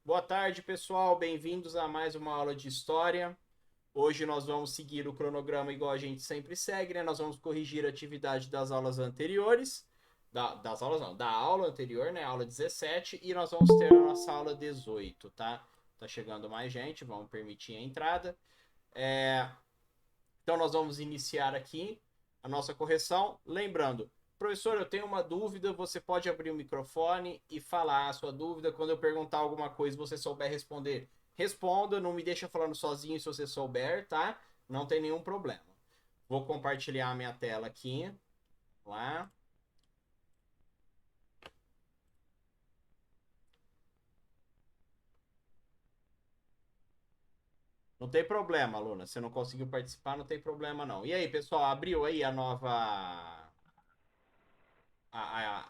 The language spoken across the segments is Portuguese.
Boa tarde, pessoal. Bem-vindos a mais uma aula de história. Hoje nós vamos seguir o cronograma igual a gente sempre segue, né? Nós vamos corrigir a atividade das aulas anteriores, das aulas não, da aula anterior, né? Aula 17, e nós vamos ter a nossa aula 18, tá? Tá chegando mais gente, vamos permitir a entrada. Então nós vamos iniciar aqui a nossa correção. Lembrando, professor, eu tenho uma dúvida, você pode abrir o microfone e falar a sua dúvida. Quando eu perguntar alguma coisa e você souber responder, responda. Não me deixa falando sozinho se você souber, tá? Não tem nenhum problema. Vou compartilhar a minha tela aqui. Lá. Não tem problema, aluna. Você não conseguiu participar, não tem problema, não. E aí, pessoal, abriu aí a nova. A,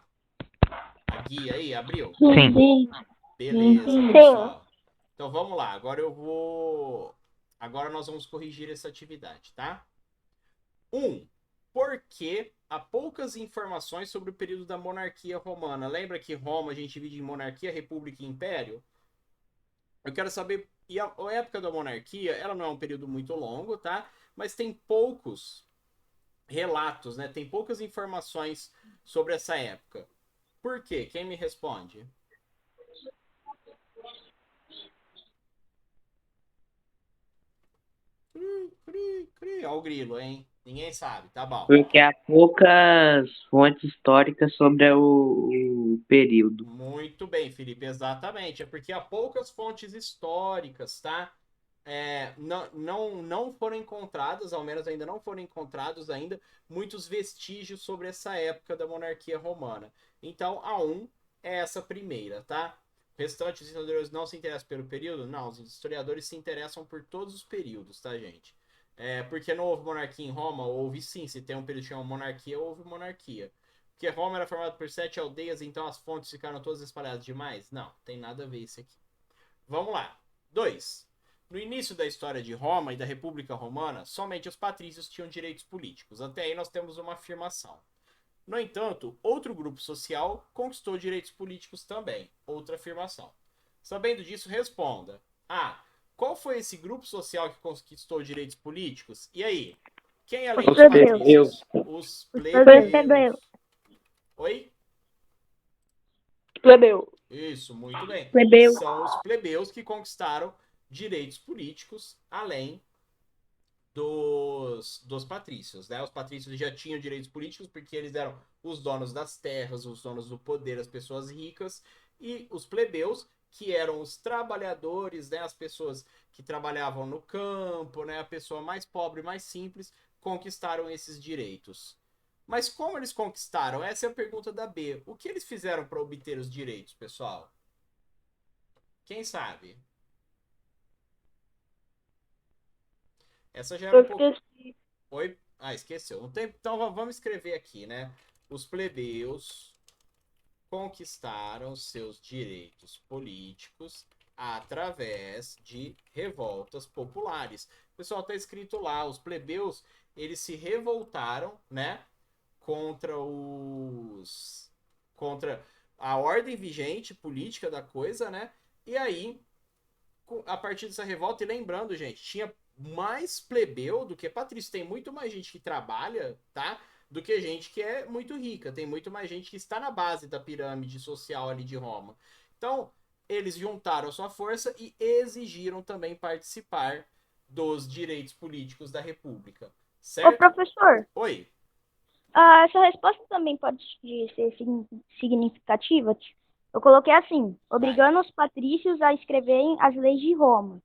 a guia aí? Abriu? Sim. Beleza, Sim. pessoal. Então vamos lá. Agora nós vamos corrigir essa atividade, tá? Por que há poucas informações sobre o período da monarquia romana? Lembra que Roma a gente divide em monarquia, república e império? Eu quero saber. E a época da monarquia, ela não é um período muito longo, tá? Mas tem poucos relatos, né? Tem poucas informações sobre essa época. Por quê? Quem me responde? Olha o grilo, hein? Ninguém sabe, tá bom. Porque há poucas fontes históricas sobre o período. Muito bem, Felipe, exatamente. É porque há poucas fontes históricas, tá? Não foram encontradas, ao menos ainda não foram encontrados ainda, muitos vestígios sobre essa época da monarquia romana. Então, a um é essa primeira, tá? O restante dos historiadores não se interessam pelo período? Não, os historiadores se interessam por todos os períodos, tá, gente? Porque não houve monarquia em Roma? Houve sim. Se tem um período que chama monarquia, houve monarquia. Porque Roma era formada por 7 aldeias, então as fontes ficaram todas espalhadas demais? Não, tem nada a ver isso aqui. Vamos lá. 2. No início da história de Roma e da República Romana, somente os patrícios tinham direitos políticos. Até aí nós temos uma afirmação. No entanto, outro grupo social conquistou direitos políticos também. Outra afirmação. Sabendo disso, responda. A. Qual foi esse grupo social que conquistou direitos políticos? E aí? Quem além Os dos plebeus. patrícios? Os Plebeu. plebeus. Oi? Plebeu. Isso, muito bem. Plebeu. São os plebeus que conquistaram direitos políticos além dos patrícios, né? Os patrícios já tinham direitos políticos porque eles eram os donos das terras, os donos do poder, as pessoas ricas, e os plebeus, que eram os trabalhadores, né? As pessoas que trabalhavam no campo, né? A pessoa mais pobre, mais simples, conquistaram esses direitos. Mas como eles conquistaram? Essa é a pergunta da B. O que eles fizeram para obter os direitos, pessoal? Quem sabe? Essa já era Eu um pouco. esqueci. Oi? Ah, esqueceu. Não tem... Então vamos escrever aqui, né? Os plebeus conquistaram seus direitos políticos através de revoltas populares. Pessoal, tá escrito lá, os plebeus, eles se revoltaram, né, contra os contra a ordem vigente política da coisa, né? E aí a partir dessa revolta, e lembrando, gente, tinha mais plebeu do que patrício. Tem muito mais gente que trabalha, tá? Do que gente que é muito rica. Tem muito mais gente que está na base da pirâmide social ali de Roma. Então, eles juntaram sua força e exigiram também participar dos direitos políticos da República. Ô, Certo? professor, Oi. essa resposta também pode ser significativa? Eu coloquei assim, Vai. obrigando os patrícios a escreverem as leis de Roma.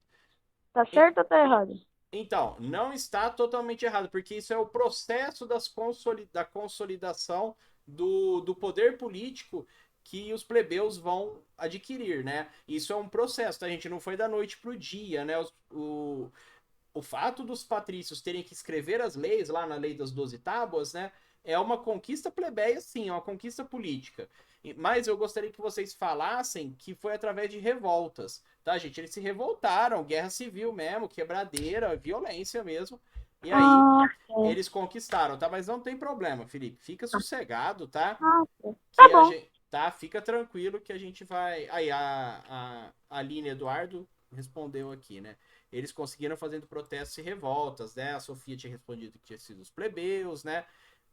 Tá certo ou tá errado? Então, não está totalmente errado, porque isso é o processo da consolidação do poder político que os plebeus vão adquirir, né? Isso é um processo, tá, gente? Não foi da noite para o dia, né? O fato dos patrícios terem que escrever as leis lá na Lei das 12 Tábuas, né? É uma conquista plebeia, sim, é uma conquista política. Mas eu gostaria que vocês falassem que foi através de revoltas, tá, gente? Eles se revoltaram, guerra civil mesmo, quebradeira, violência mesmo. E aí Ah, eles conquistaram, tá? Mas não tem problema, Felipe. Fica sossegado, tá? tá Que bom. tá? Fica tranquilo que a gente vai... Aí, a Aline Eduardo respondeu aqui, né? Eles conseguiram fazendo protestos e revoltas, né? A Sofia tinha respondido que tinha sido os plebeus, né?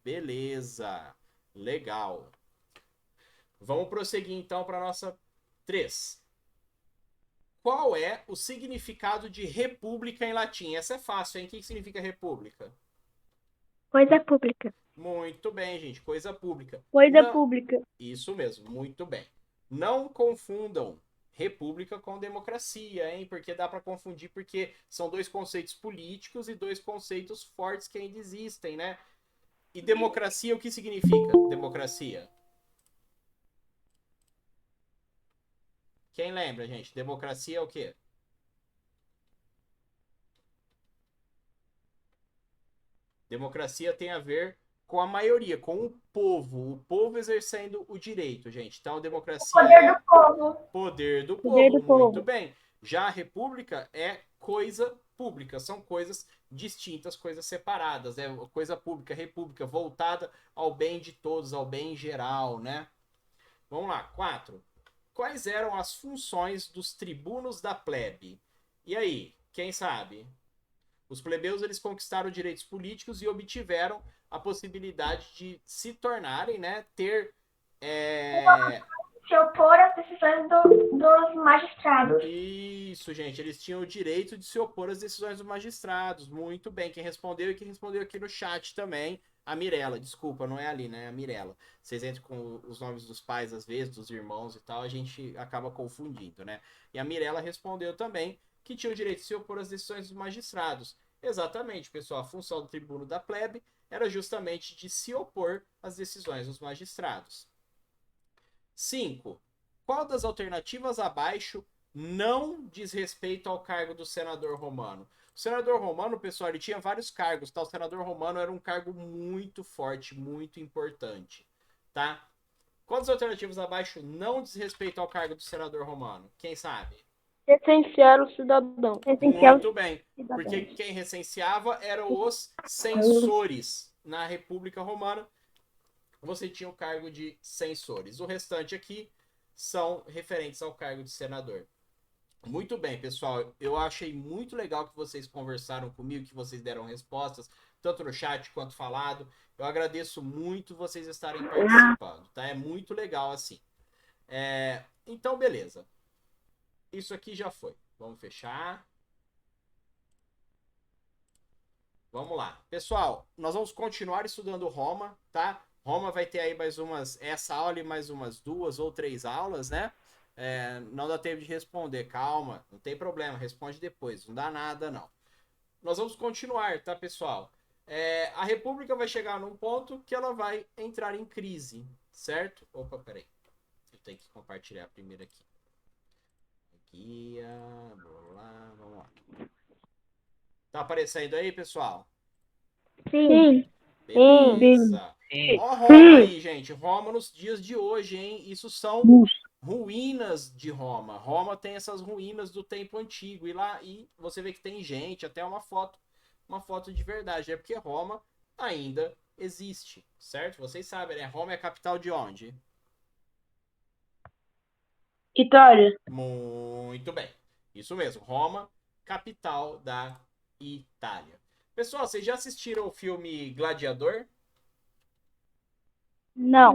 Beleza. Legal. Vamos prosseguir, então, para nossa 3. Qual é o significado de república em latim? Essa é fácil, hein? O que significa república? Coisa pública. Muito bem, gente. Coisa pública. Coisa Não... pública. Isso mesmo, muito bem. Não confundam república com democracia, hein? Porque dá para confundir, porque são dois conceitos políticos e dois conceitos fortes que ainda existem, né? E democracia, o que significa democracia? Quem lembra, gente? Democracia é o quê? Democracia tem a ver com a maioria, com o povo exercendo o direito, gente. Então, a democracia Poder do povo. poder do Poder povo, do povo. muito bem. Já a república é coisa pública, são coisas distintas, coisas separadas, é coisa pública, república, voltada ao bem de todos, ao bem geral, né? Vamos lá, 4. Quais eram as funções dos tribunos da plebe? E aí, quem sabe? Os plebeus eles conquistaram direitos políticos e obtiveram a possibilidade de se tornarem, né, ter Se opor às decisões dos magistrados. Isso, gente. Eles tinham o direito de se opor às decisões dos magistrados. Muito bem. Quem respondeu e quem respondeu aqui no chat também. A Mirella, desculpa, não é ali, né? É a Mirella. Vocês entram com os nomes dos pais, às vezes, dos irmãos e tal, a gente acaba confundindo, né? E a Mirella respondeu também que tinha o direito de se opor às decisões dos magistrados. Exatamente, pessoal. A função do tribuno da plebe era justamente de se opor às decisões dos magistrados. 5. Qual das alternativas abaixo não diz respeito ao cargo do senador romano? O senador romano, pessoal, ele tinha vários cargos, tá? O senador romano era um cargo muito forte, muito importante, tá? Qual das alternativas abaixo não diz respeito ao cargo do senador romano? Quem sabe? Recensear o cidadão. Muito bem, porque quem recenseava eram os censores. Na República Romana, você tinha o cargo de censores. O restante aqui são referentes ao cargo de senador. Muito bem, pessoal. Eu achei muito legal que vocês conversaram comigo, que vocês deram respostas, tanto no chat quanto falado. Eu agradeço muito vocês estarem participando, tá? É muito legal assim. Então, beleza. Isso aqui já foi. Vamos fechar. Vamos lá. Pessoal, nós vamos continuar estudando Roma, tá? Roma vai ter aí essa aula e mais umas 2 ou 3 aulas, né? Não dá tempo de responder, calma, não tem problema, responde depois, não dá nada não. Nós vamos continuar, tá, pessoal? A República vai chegar num ponto que ela vai entrar em crise, certo? Opa, peraí, eu tenho que compartilhar primeiro aqui. Guia, vamos lá. Tá aparecendo aí, pessoal? Sim. Beleza. Sim. Ó Roma aí, gente. Roma nos dias de hoje, hein? Isso são ruínas de Roma. Roma tem essas ruínas do tempo antigo. E você vê que tem gente, até uma foto de verdade. É porque Roma ainda existe, certo? Vocês sabem, né? Roma é a capital de onde? Itália. Muito bem. Isso mesmo. Roma, capital da Itália. Pessoal, vocês já assistiram o filme Gladiador? Não.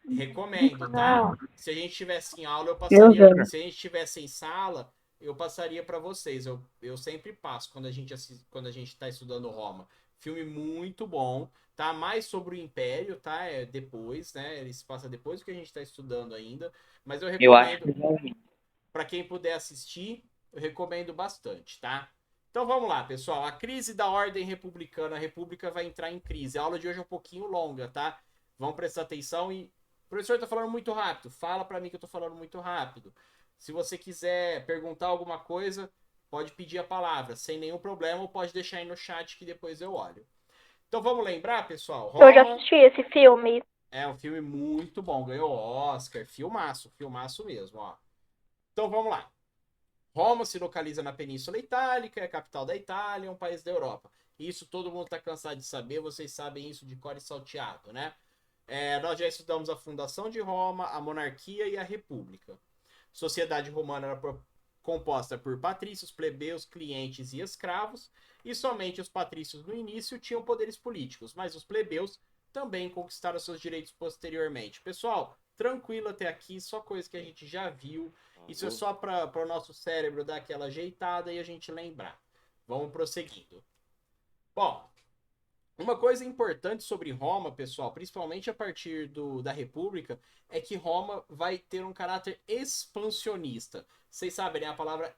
Recomendo, tá? Não. Se a gente tivesse em aula, eu passaria. Se a gente tivesse em sala, eu passaria para vocês. Eu sempre passo quando a gente está estudando Roma. Filme muito bom, tá? Mais sobre o Império, tá? Depois, né? Ele se passa depois do que a gente está estudando ainda. Mas eu Eu acho que recomendo, para quem puder assistir, eu recomendo bastante, tá? Então vamos lá, pessoal. A crise da ordem republicana. A república vai entrar em crise. A aula de hoje é um pouquinho longa, tá? Vão prestar atenção e... O professor tá falando muito rápido. Fala para mim que eu tô falando muito rápido. Se você quiser perguntar alguma coisa, pode pedir a palavra, sem nenhum problema, ou pode deixar aí no chat que depois eu olho. Então vamos lembrar, pessoal? Roma Eu já assisti esse filme. é um filme muito bom. Ganhou Oscar. Filmaço mesmo, ó. Então vamos lá. Roma se localiza na Península Itálica, é a capital da Itália, é um país da Europa. Isso todo mundo está cansado de saber, vocês sabem isso de cor e salteado, né? Nós já estudamos a fundação de Roma, a monarquia e a república. Sociedade romana era composta por patrícios, plebeus, clientes e escravos, e somente os patrícios no início tinham poderes políticos, mas os plebeus também conquistaram seus direitos posteriormente. Pessoal, tranquilo até aqui, só coisa que a gente já viu. Isso é só para o nosso cérebro dar aquela ajeitada e a gente lembrar. Vamos prosseguindo. Bom, uma coisa importante sobre Roma, pessoal, principalmente a partir da República, é que Roma vai ter um caráter expansionista. Vocês sabem, né? A palavra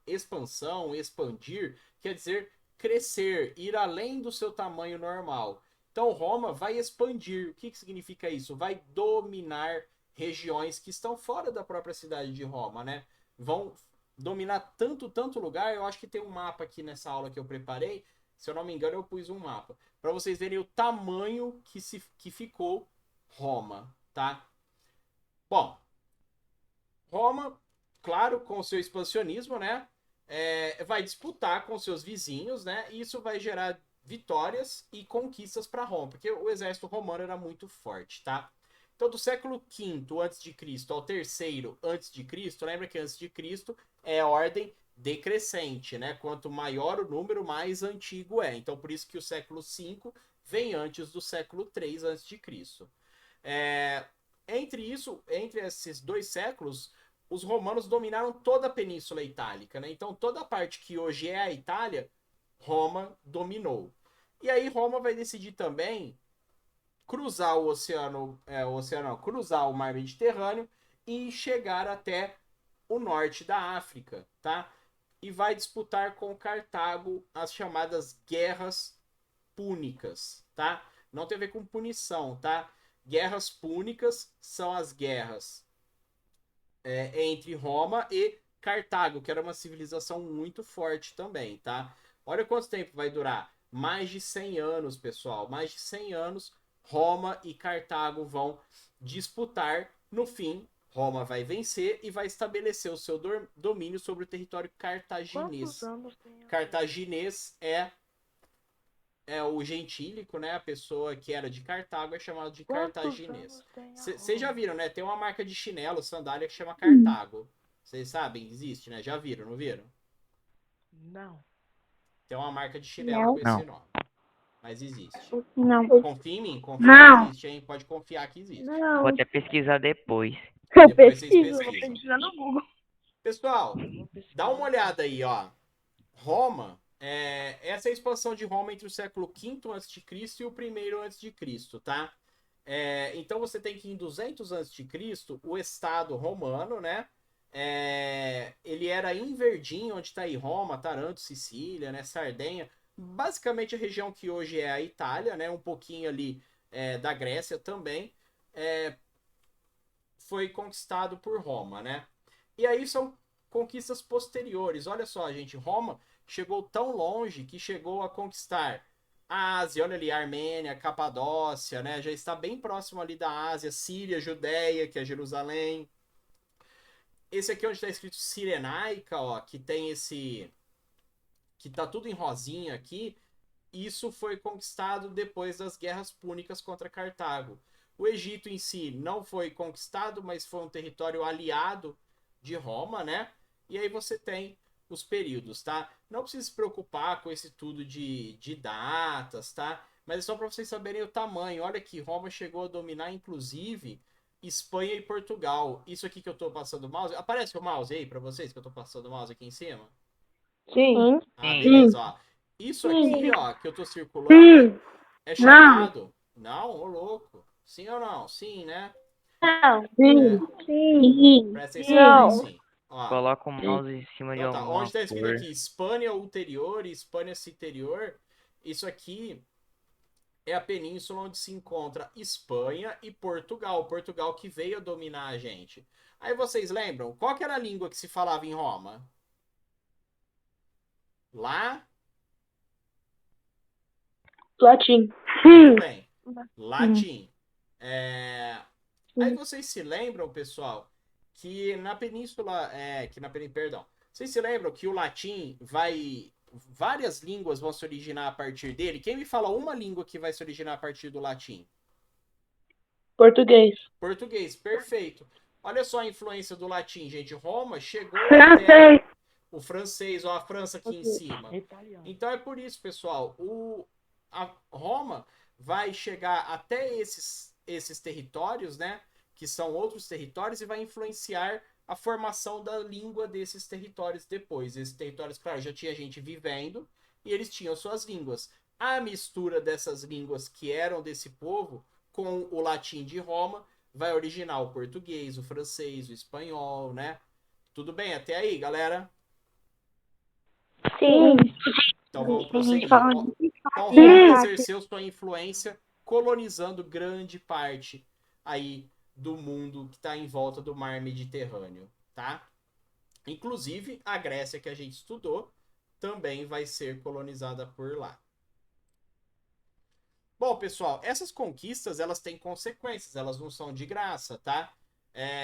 expansão, expandir, quer dizer crescer, ir além do seu tamanho normal. Então, Roma vai expandir. O que significa isso? Vai dominar regiões que estão fora da própria cidade de Roma, né? Vão dominar tanto lugar. Eu acho que tem um mapa aqui nessa aula que eu preparei. Se eu não me engano, eu pus um mapa. Para vocês verem o tamanho que ficou Roma, tá? Bom, Roma, claro, com o seu expansionismo, né? Vai disputar com seus vizinhos, né? E isso vai gerar vitórias e conquistas para Roma, porque o exército romano era muito forte, tá? Então, do século V a.C. ao terceiro a.C., lembra que antes de Cristo é ordem decrescente, né? Quanto maior o número, mais antigo é. Então, por isso que o século V vem antes do século III a.C. Entre esses dois séculos, os romanos dominaram toda a Península Itálica, né? Então, toda a parte que hoje é a Itália, Roma dominou. E aí, Roma vai decidir também cruzar cruzar o Mar Mediterrâneo e chegar até o norte da África, tá? E vai disputar com Cartago as chamadas Guerras Púnicas, tá? Não tem a ver com punição, tá? Guerras Púnicas são as guerras entre Roma e Cartago, que era uma civilização muito forte também, tá? Olha quanto tempo vai durar. Mais de 100 anos, pessoal. Mais de 100 anos, Roma e Cartago vão disputar. No fim, Roma vai vencer e vai estabelecer o seu domínio sobre o território cartaginês. Cartaginês é o gentílico, né? A pessoa que era de Cartago é chamada de cartaginês. Vocês já viram, né? Tem uma marca de chinelo, sandália que chama Cartago. Vocês sabem, existe, né? Já viram, não viram? Não. Tem uma marca de chinelo com esse nome. Mas existe. Não. Confia em mim, confia Não. que existe, hein? Pode confiar que existe. Não. Vou até pesquisar depois. Eu Depois vocês pesquiso, vou pesquisam. pesquisar no Google. Pessoal, dá uma olhada aí, ó. Roma, essa é a expansão de Roma entre o século V a.C. e o primeiro a.C., tá? Então você tem que em 200 a.C., o Estado romano, né? Ele era em Verdinho, onde está aí Roma, Taranto, Sicília, né? Sardenha. Basicamente a região que hoje é a Itália, né? Um pouquinho ali da Grécia também. Foi conquistado por Roma, né? E aí são conquistas posteriores. Olha só, gente, Roma chegou tão longe que chegou a conquistar a Ásia, olha ali, Armênia, Capadócia, né? Já está bem próximo ali da Ásia, Síria, Judéia, que é Jerusalém. Esse aqui onde está escrito Cirenaica, ó, que tem que tá tudo em rosinha aqui. Isso foi conquistado depois das guerras púnicas contra Cartago. O Egito em si não foi conquistado, mas foi um território aliado de Roma, né? E aí você tem os períodos, tá? Não precisa se preocupar com esse tudo de datas, tá? Mas é só para vocês saberem o tamanho. Olha aqui, Roma chegou a dominar, inclusive, Espanha e Portugal. Isso aqui que eu tô passando o mouse. Aparece o mouse aí para vocês, que eu tô passando o mouse aqui em cima? Sim. Ah, Sim. beleza, ó. Isso aqui, ó, que eu tô circulando, é chamado... Não, ô louco. Sim ou não? Sim, né? Não. Sim. Presta atenção, sim. Ó, Coloca o mouse em cima de então tá, alguma onde tá escrito cor. aqui Hispânia ulterior e Hispânia superior, isso aqui é a península onde se encontra Espanha e Portugal. Portugal que veio a dominar a gente. Aí vocês lembram? Qual que era a língua que se falava em Roma? Latim. Muito bem. Latim. Aí vocês se lembram, pessoal, que na península, perdão, vocês se lembram que o latim várias línguas vão se originar a partir dele? Quem me fala uma língua que vai se originar a partir do latim? Português. Português, perfeito. Olha só a influência do latim, gente. Roma chegou até Francês. o francês, ou a França aqui em cima. Italiano. Então é por isso, pessoal, a Roma vai chegar até esses territórios, né? Que são outros territórios, e vai influenciar a formação da língua desses territórios depois. Esses territórios, claro, já tinha gente vivendo e eles tinham suas línguas. A mistura dessas línguas que eram desse povo com o latim de Roma vai originar o português, o francês, o espanhol, né? Tudo bem até aí, galera? Sim. Então vamos Tem gente prosseguir. falando. Então Sim. Roma exerceu sua influência colonizando grande parte aí do mundo que está em volta do mar Mediterrâneo, tá? Inclusive a Grécia que a gente estudou também vai ser colonizada por lá. Bom, pessoal, essas conquistas elas têm consequências, elas não são de graça, tá?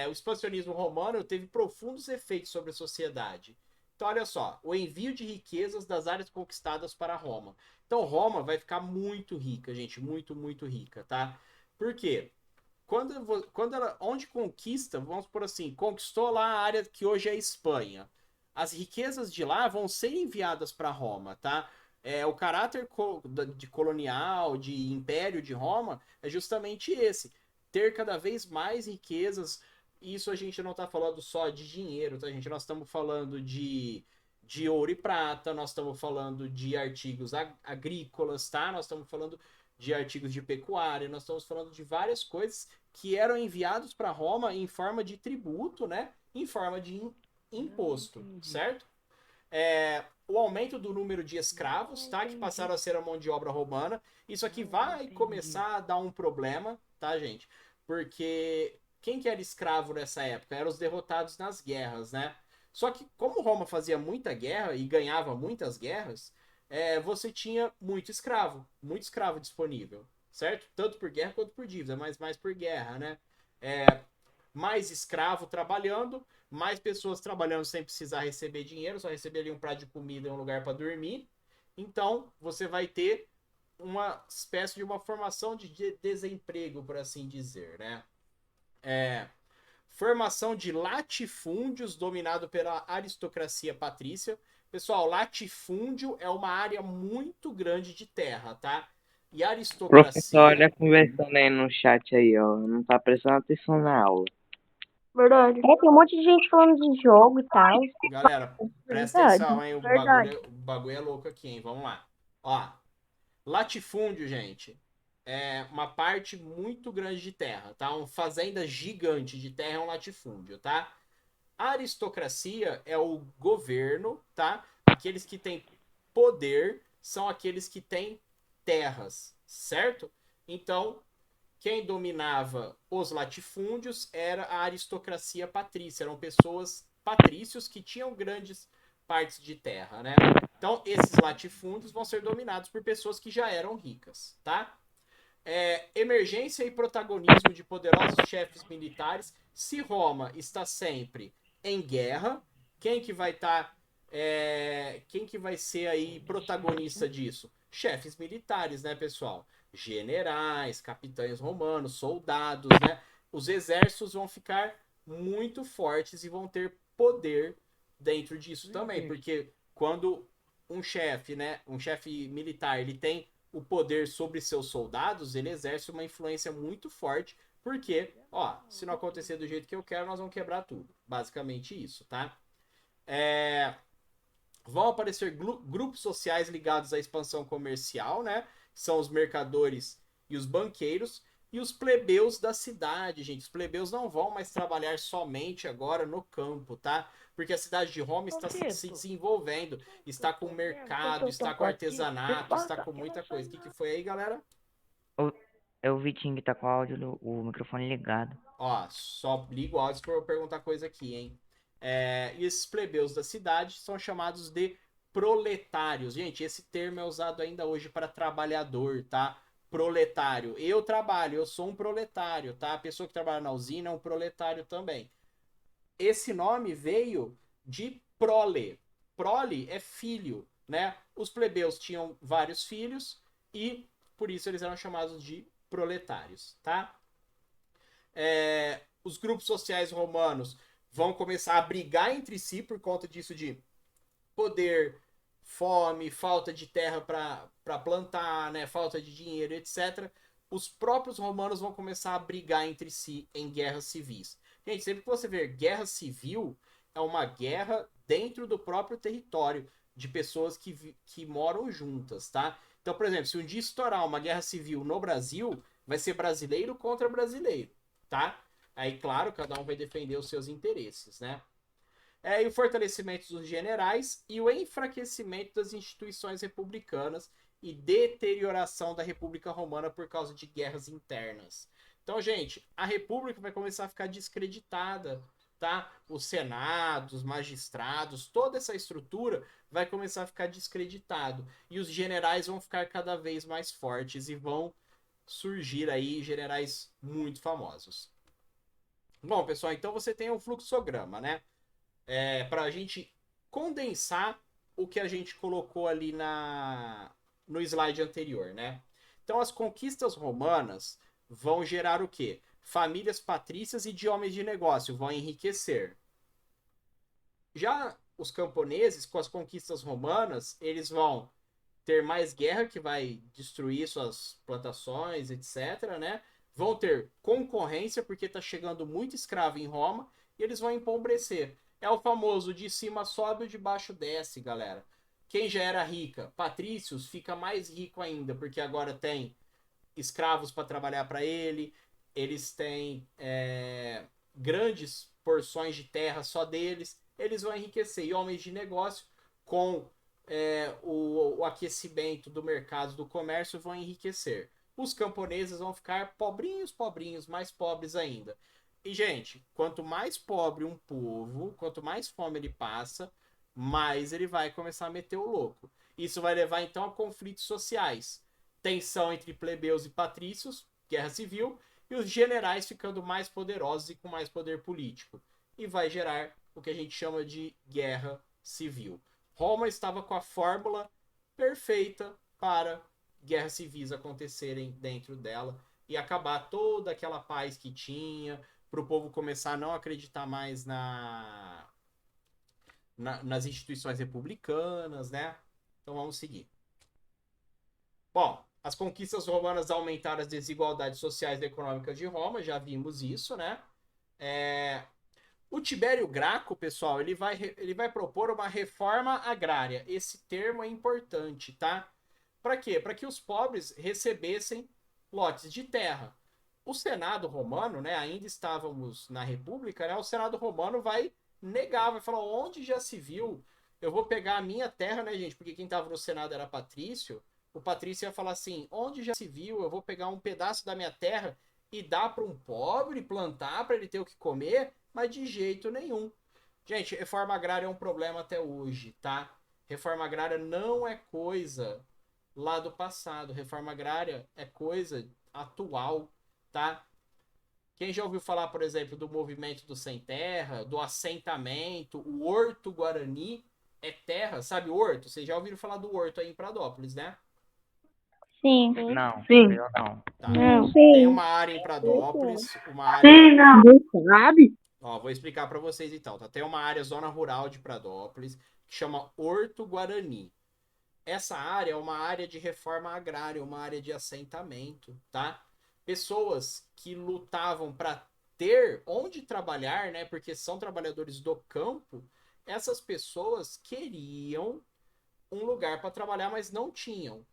O expansionismo romano teve profundos efeitos sobre a sociedade. Então, olha só, o envio de riquezas das áreas conquistadas para Roma. Então, Roma vai ficar muito rica, gente, muito, muito rica, tá? Por quê? Quando ela, onde conquista, vamos por assim, conquistou lá a área que hoje é a Espanha. As riquezas de lá vão ser enviadas para Roma, tá? O caráter de colonial, de império de Roma é justamente esse. Ter cada vez mais riquezas. Isso a gente não está falando só de dinheiro, tá, gente? Nós estamos falando de ouro e prata, nós estamos falando de artigos agrícolas, tá? Nós estamos falando de artigos de pecuária, nós estamos falando de várias coisas que eram enviados para Roma em forma de tributo, né? Em forma de imposto, certo? O aumento do número de escravos, tá? Que passaram a ser a mão de obra romana. Isso aqui vai começar a dar um problema, tá, gente? Porque quem que era escravo nessa época? Eram os derrotados nas guerras, né? Só que como Roma fazia muita guerra e ganhava muitas guerras, você tinha muito escravo disponível, certo? Tanto por guerra quanto por dívida, mas mais por guerra, né? Mais escravo trabalhando, mais pessoas trabalhando sem precisar receber dinheiro, só receber ali um prato de comida e um lugar para dormir. Então, você vai ter uma espécie de uma formação de desemprego, por assim dizer, né? Formação de latifúndios dominado pela aristocracia patrícia. Pessoal, latifúndio é uma área muito grande de terra, tá? E Professor, aristocracia... olha conversando aí no chat aí, ó. Não tá prestando atenção na aula. Verdade. Tem um monte de gente falando de jogo e tal. Galera, presta Verdade. atenção, hein? O bagulho é louco aqui, hein? Vamos lá. Ó, latifúndio, gente, é uma parte muito grande de terra, tá? Uma fazenda gigante de terra é um latifúndio, tá? A aristocracia é o governo, tá? Aqueles que têm poder são aqueles que têm terras, certo? Então, quem dominava os latifúndios era a aristocracia patrícia, eram pessoas patrícios que tinham grandes partes de terra, né? Então, esses latifúndios vão ser dominados por pessoas que já eram ricas, tá? Emergência e protagonismo de poderosos chefes militares. Se Roma está sempre em guerra, quem que vai estar... quem que vai ser aí protagonista disso? Chefes militares, né, pessoal? Generais, capitães romanos, soldados, né? Os exércitos vão ficar muito fortes e vão ter poder dentro disso também, porque quando um chefe, né, um chefe militar, ele tem o poder sobre seus soldados, ele exerce uma influência muito forte, porque, ó, se não acontecer do jeito que eu quero, nós vamos quebrar tudo. Basicamente isso, tá? Vão aparecer grupos sociais ligados à expansão comercial, né? São os mercadores e os banqueiros. E os plebeus da cidade, gente. Os plebeus não vão mais trabalhar somente agora no campo, tá? Porque a cidade de Roma está se desenvolvendo. Está com mercado, está com artesanato, está com muita coisa. O que foi aí, galera? É o Vitinho que tá com o microfone ligado. Ó, só liga o áudio se for eu perguntar coisa aqui, hein? E esses plebeus da cidade são chamados de proletários. Gente, esse termo é usado ainda hoje para trabalhador, tá? Proletário. Eu trabalho, eu sou um proletário, tá? A pessoa que trabalha na usina é um proletário também. Esse nome veio de prole. Prole é filho, né? Os plebeus tinham vários filhos e por isso eles eram chamados de proletários, tá? Os grupos sociais romanos vão começar a brigar entre si por conta disso de poder, fome, falta de terra para plantar, né, falta de dinheiro, etc. Os próprios romanos vão começar a brigar entre si em guerras civis. Gente, sempre que você ver guerra civil, é uma guerra dentro do próprio território, de pessoas que moram juntas, tá? Então, por exemplo, se um dia estourar uma guerra civil no Brasil, vai ser brasileiro contra brasileiro, tá? Aí, claro, cada um vai defender os seus interesses, né? E o fortalecimento dos generais e o enfraquecimento das instituições republicanas e deterioração da República Romana por causa de guerras internas. Então, gente, a República vai começar a ficar descreditada, tá? O Senado, os magistrados, toda essa estrutura vai começar a ficar descreditado. E os generais vão ficar cada vez mais fortes e vão surgir aí generais muito famosos. Bom, pessoal, então você tem um fluxograma, né? Para a gente condensar o que a gente colocou ali no slide anterior, né? Então, as conquistas romanas vão gerar o quê? Famílias patrícias e de homens de negócio vão enriquecer. Já os camponeses, com as conquistas romanas, eles vão ter mais guerra, que vai destruir suas plantações, etc., né? Vão ter concorrência, porque está chegando muito escravo em Roma, e eles vão empobrecer. É o famoso de cima sobe, o de baixo desce, galera. Quem já era rica, patrícios, fica mais rico ainda, porque agora tem escravos para trabalhar para ele, eles têm grandes porções de terra só deles, eles vão enriquecer. E homens de negócio, com o aquecimento do mercado, do comércio, vão enriquecer. Os camponeses vão ficar pobrinhos, pobrinhos, mais pobres ainda. E, gente, quanto mais pobre um povo, quanto mais fome ele passa, mais ele vai começar a meter o louco. Isso vai levar, então, a conflitos sociais. Tensão entre plebeus e patrícios, guerra civil, e os generais ficando mais poderosos e com mais poder político. E vai gerar o que a gente chama de guerra civil. Roma estava com a fórmula perfeita para guerras civis acontecerem dentro dela e acabar toda aquela paz que tinha, para o povo começar a não acreditar mais nas instituições republicanas, né? Então vamos seguir. Bom, as conquistas romanas aumentaram as desigualdades sociais e econômicas de Roma, já vimos isso, né? O Tibério Graco, pessoal, ele vai propor uma reforma agrária. Esse termo é importante, tá? Para quê? Para que os pobres recebessem lotes de terra. O Senado romano, né, ainda estávamos na República, né, o Senado romano vai negar, vai falar, onde já se viu? Eu vou pegar a minha terra, né, gente, porque quem estava no Senado era Patrício. O Patrício ia falar assim, onde já se viu? Eu vou pegar um pedaço da minha terra e dar para um pobre plantar para ele ter o que comer? Mas de jeito nenhum. Gente, reforma agrária é um problema até hoje, tá? Reforma agrária não é coisa lá do passado. Reforma agrária é coisa atual, tá? Quem já ouviu falar, por exemplo, do movimento do sem terra, do assentamento, o Horto Guarani é terra, sabe o horto? Vocês já ouviram falar do horto aí em Pradópolis, né? Sim. Não, Sim. eu não. Tá. Não. Tem uma área em Pradópolis, uma área... Sim, não. Sabe? Ó, vou explicar para vocês então, tá? Tem uma área, zona rural de Pradópolis, que chama Horto Guarani. Essa área é uma área de reforma agrária, uma área de assentamento, tá? Pessoas que lutavam para ter onde trabalhar, né? Porque são trabalhadores do campo. Essas pessoas queriam um lugar para trabalhar, mas não tinham.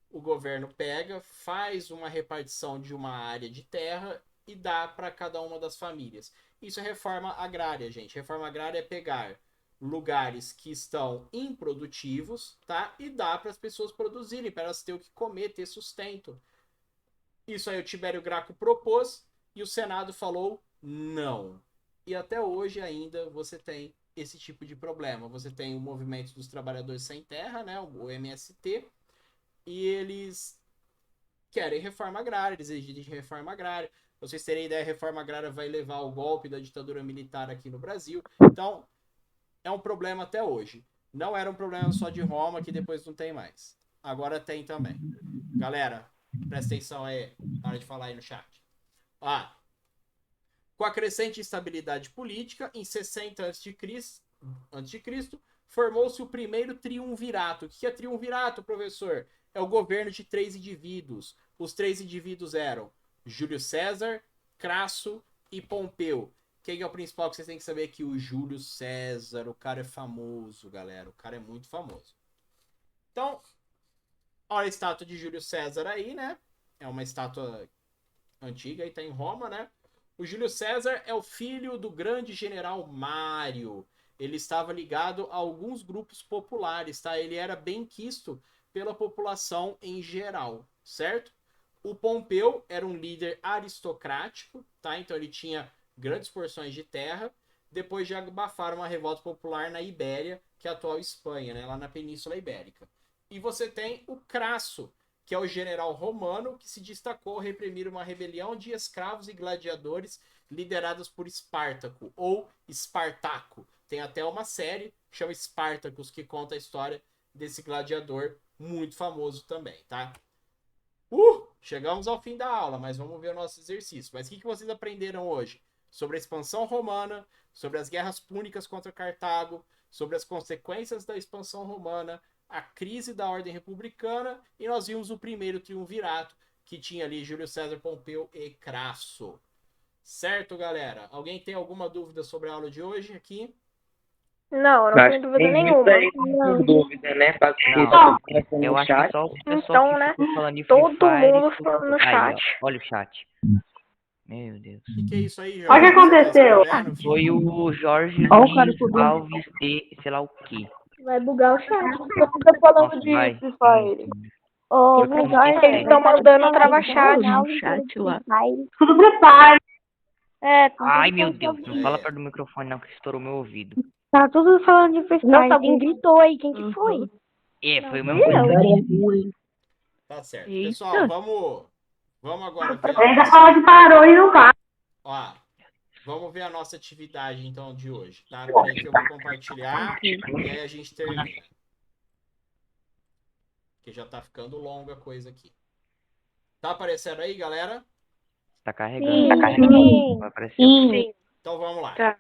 O governo pega, faz uma repartição de uma área de terra e dá para cada uma das famílias. Isso é reforma agrária, gente. Reforma agrária é pegar lugares que estão improdutivos, tá? E dá para as pessoas produzirem, para elas terem o que comer, ter sustento. Isso aí o Tibério Graco propôs e o Senado falou não. E até hoje ainda você tem esse tipo de problema. Você tem o movimento dos trabalhadores sem terra, né? O MST, e eles querem reforma agrária, eles exigem reforma agrária. Pra vocês terem ideia, a reforma agrária vai levar ao golpe da ditadura militar aqui no Brasil. Então, é um problema até hoje. Não era um problema só de Roma, que depois não tem mais. Agora tem também. Galera, presta atenção aí na hora de falar aí no chat. Com a crescente instabilidade política, em 60 a.C., formou-se o primeiro triunvirato. O que é triunvirato, professor? É o governo de 3 indivíduos. Os 3 indivíduos eram Júlio César, Crasso e Pompeu. Quem é o principal que vocês têm que saber aqui? O Júlio César. O cara é famoso, galera. O cara é muito famoso. Então, olha a estátua de Júlio César aí, né? É uma estátua antiga e tá em Roma, né? O Júlio César é o filho do grande general Mário. Ele estava ligado a alguns grupos populares, tá? Ele era bem quisto pela população em geral, certo? O Pompeu era um líder aristocrático, tá? Então ele tinha grandes porções de terra, depois de abafar uma revolta popular na Ibéria, que é a atual Espanha, né? Lá na Península Ibérica. E você tem o Crasso, que é o general romano que se destacou ao reprimir uma rebelião de escravos e gladiadores lideradas por Espartaco, ou Espartaco. Tem até uma série que chama Spartacus, que conta a história desse gladiador muito famoso também, tá? Chegamos ao fim da aula, mas vamos ver o nosso exercício. Mas o que vocês aprenderam hoje? Sobre a expansão romana, sobre as guerras púnicas contra Cartago, sobre as consequências da expansão romana, a crise da ordem republicana, e nós vimos o primeiro triunvirato, que tinha ali Júlio César, Pompeu e Crasso. Certo, galera? Alguém tem alguma dúvida sobre a aula de hoje aqui? Não, eu não tenho dúvida nenhuma. Com dúvida, né? Eu acho que só o pessoal Então, que né? ficou falando de Free Todo Fire. mundo falando no Aí, ó, chat. olha o chat. Meu Deus. O que é isso aí, Jorge? Olha o que aconteceu. Foi o Jorge Ó, o cara Luiz subiu. Alves de sei lá o quê. Vai bugar o chat. Você tá falando Nossa, de vai. Free Fire. Ô, Eu quero Jorge, ver. eles estão mandando trava chat. No chat lá. Tudo Prepare. É, Ai, meu Deus, não fala perto do microfone não, que estourou meu ouvido. tá tudo falando de Free Fire. Nossa, alguém gritou aí. Quem que foi? É, foi o mesmo coisa que eu disse. Tá certo. Eita. Pessoal, vamos agora ver Ele já fala que parou e não vai. Ó, vamos ver a nossa atividade, então, de hoje, tá? Peraí que eu vou compartilhar e aí a gente termina. Porque já tá ficando longa a coisa aqui. Tá aparecendo aí, galera? Tá carregando, Sim, tá carregando. sim. Vai aparecer. Sim. Então vamos lá. Tá.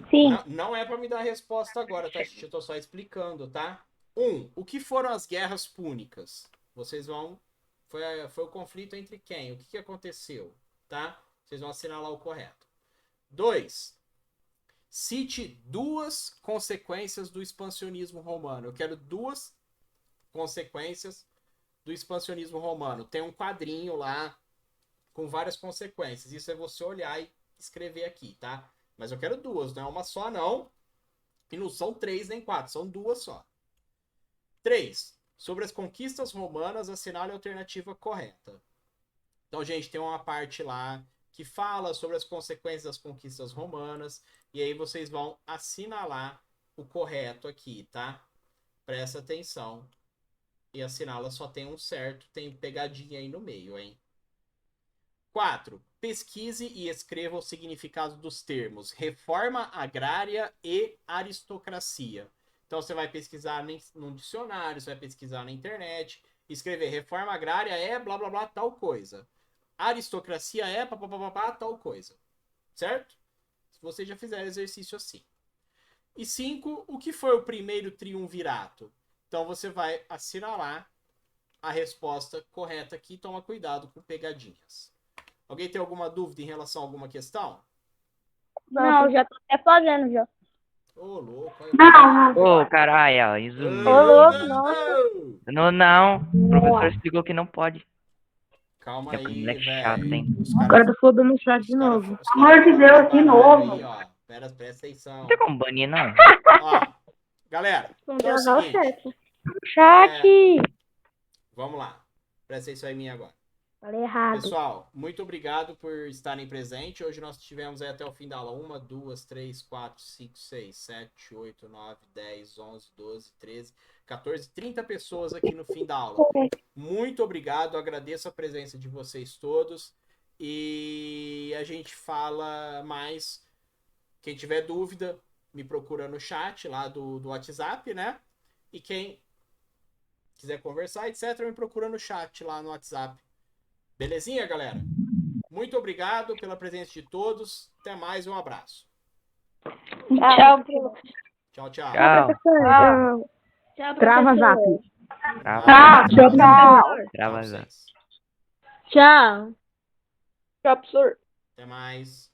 Sim. Não é pra me dar a resposta agora, tá, gente? Eu tô só explicando, tá? O que foram as guerras púnicas? Vocês vão... Foi o conflito entre quem? O que aconteceu? Tá? Vocês vão assinalar o correto. 2. Cite 2 consequências do expansionismo romano. Eu quero 2 consequências do expansionismo romano. Tem um quadrinho lá com várias consequências. Isso é você olhar e escrever aqui, tá? Mas eu quero 2, não é uma só não. E não são 3 nem 4, são 2 só. 3. Sobre as conquistas romanas, assinale a alternativa correta. Então, gente, tem uma parte lá que fala sobre as consequências das conquistas romanas. E aí vocês vão assinalar o correto aqui, tá? Presta atenção. E assinala só tem um certo, tem pegadinha aí no meio, hein? 4. Pesquise e escreva o significado dos termos reforma agrária e aristocracia. Então você vai pesquisar num dicionário, você vai pesquisar na internet, escrever reforma agrária é blá blá blá tal coisa. Aristocracia é papapá tal coisa. Certo? Se você já fizer exercício assim. E 5. O que foi o primeiro triunvirato? Então você vai assinalar a resposta correta aqui. Toma cuidado com pegadinhas. Alguém tem alguma dúvida em relação a alguma questão? Não, já tô até fazendo, já. Ô, louco. Não. Ô, caralho, isso. Ô, louco, nossa. Não, o professor explicou que não pode. Calma Que aí, moleque chato, velho. hein? O cara tá falando no chat de novo. Pelo amor de Deus, de novo. Aí, ó. Presta atenção. Não tem como banir, não. Ó, galera, Não então é deu o o seguinte. certo. Chat. Vamos lá. Presta atenção em mim agora. Falei errado. Pessoal, muito obrigado por estarem presentes. Hoje nós tivemos aí até o fim da aula 1, 2, 3, 4, 5, 6, 7, 8, 9, 10, 11, 12, 13, 14, 30 pessoas aqui no fim da aula. Muito obrigado, agradeço a presença de vocês todos. E a gente fala mais. Quem tiver dúvida, me procura no chat lá do WhatsApp, né? E quem quiser conversar, etc., me procura no chat lá no WhatsApp. Belezinha, galera? Muito obrigado pela presença de todos. Até mais, um abraço. Tchau. Tchau, tchau. Tchau. Professor, Tchau, trava professor. zap. Trava. Tchau. Trava. vocês. Tchau. Tchau, professor. Até mais.